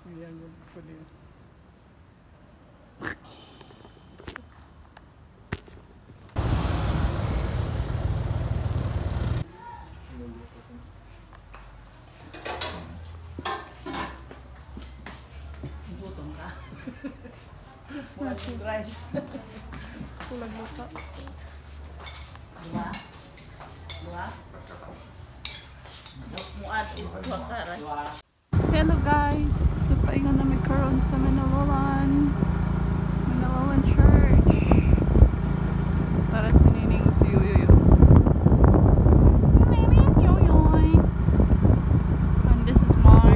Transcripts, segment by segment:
Yan yun ko din. Gutom ka. Walang rice. Kulang lupa. Dua? Dua? Muad, dua ka, right? Hello guys! So paingon na may karon sa Manalawan Church. Para sa nining si Yoyoyo. And this is Mark.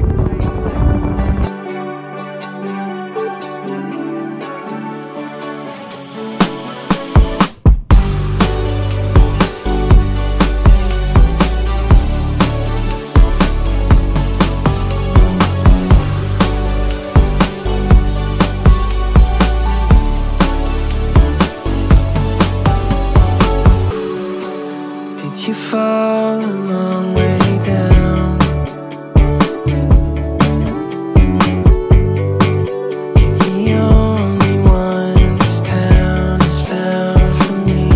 You fall a long way down. You're the only one this town has found for me.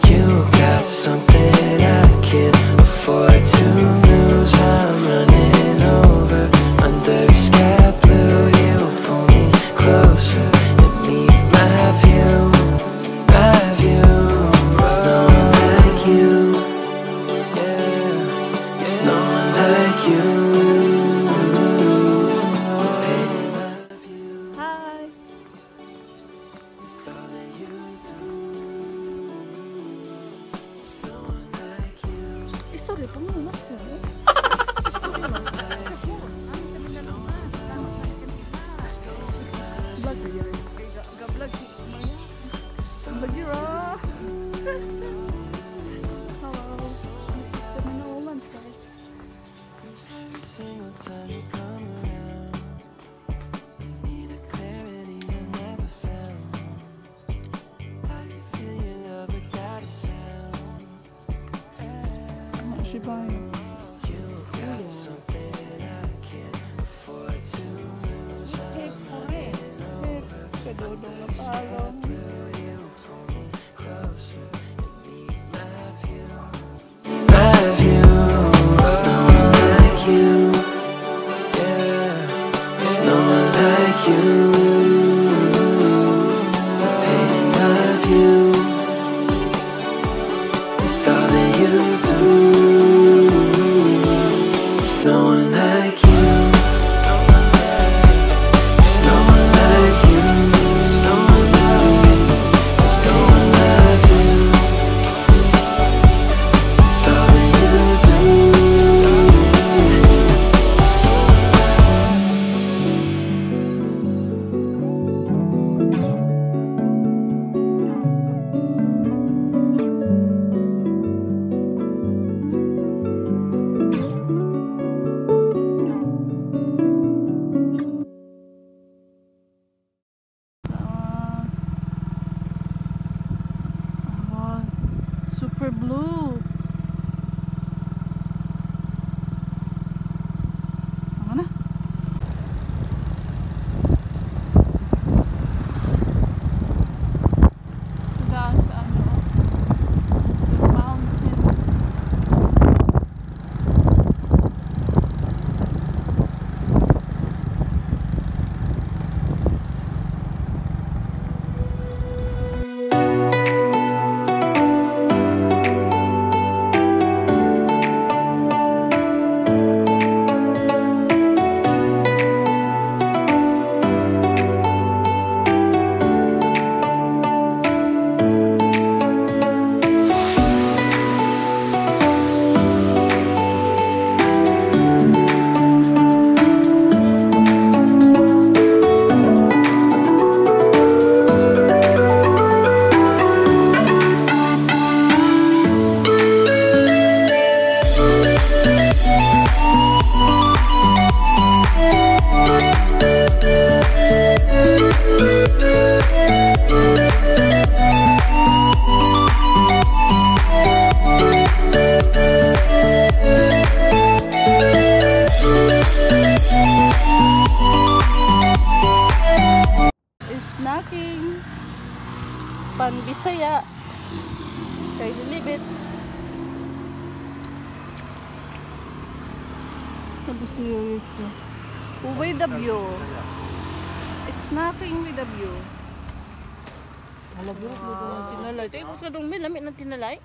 You got something I can't afford to lose. I'm running over under the sky blue. You pull me closer and meet my view. My view. You, yeah, there's no one like you. Hi! Istorya pa mo na ko. Vlog ka yun. Ga-vlog si Maya. Vlog yun ah. Hello. This is the Manalawan Church. Every single time you come around, I need a clarity I never found. I can feel your love without a sound. She buying. You got something I can't afford to lose. I'm running over Kadodong na under the sky palong. blue. You pull me closer and meet my view. My view. There's no one like you. Yeah, there's no one like you. Painting my view with all that you do. saya kay dilibit. Tapos lyrics with the view. Snacking with the view. Halagyan mo ng tinalay. Tayo ko sa dong may lamit ng tinalay.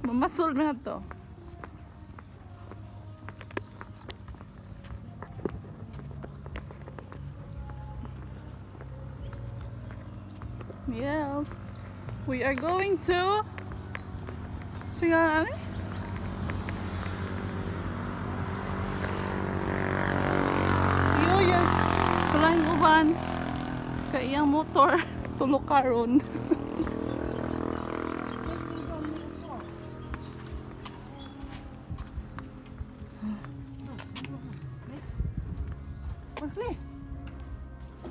Mamasol na to. Yes, we are going to Singalani. Yes, selain uban kaya motor tulok karon.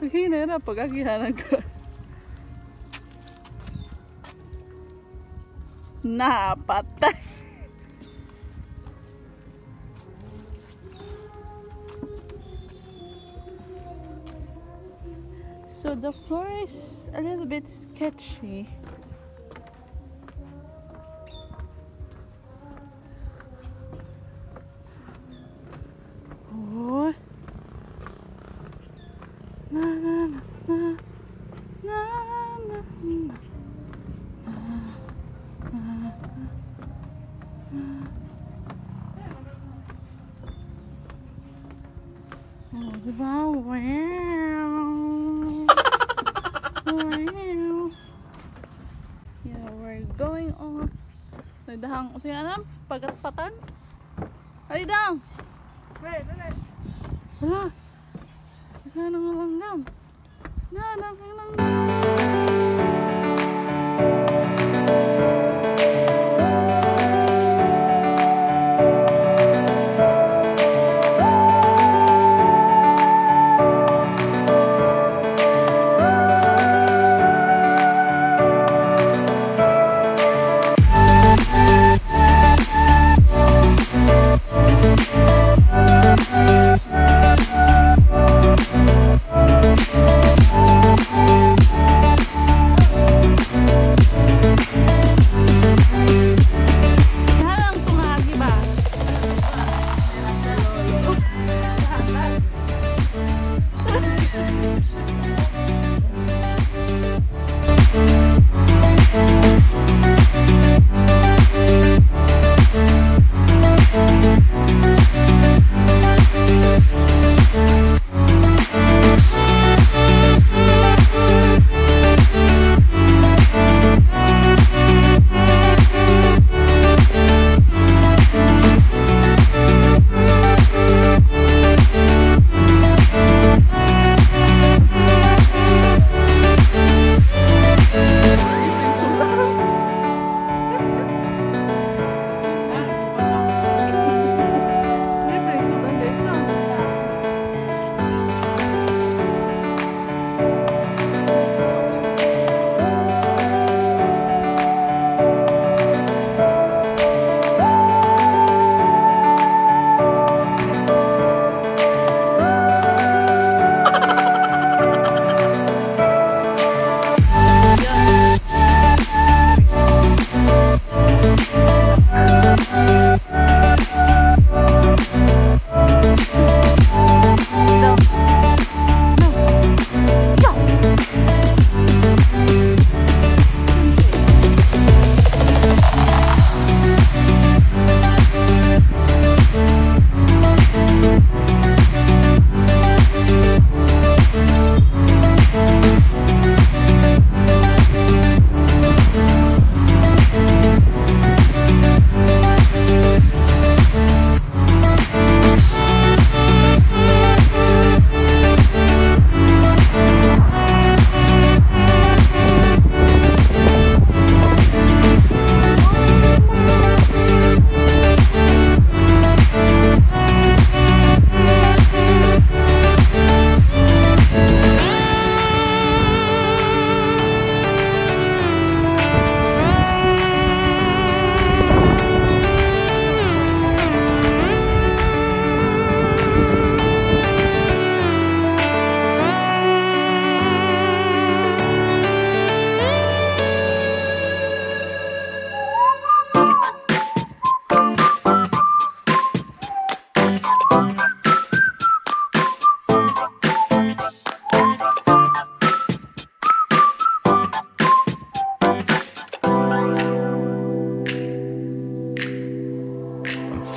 Hina na pagagihanan ka. Napatay. So the floor is a little bit sketchy. Oh. Na na na na na na na. Oh, diba? Wow! Wow! Yeah, we're going on. Nagdahang, o siya alam? Pagatpatan? Halidang! Wait, dali. Wala! Nanang langgam! Nanang langgam!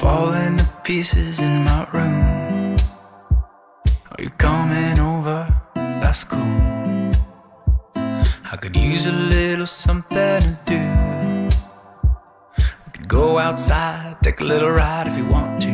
falling to pieces in my room. Are you coming over? That's cool. I could use a little something to do. We could go outside, take a little ride if you want to.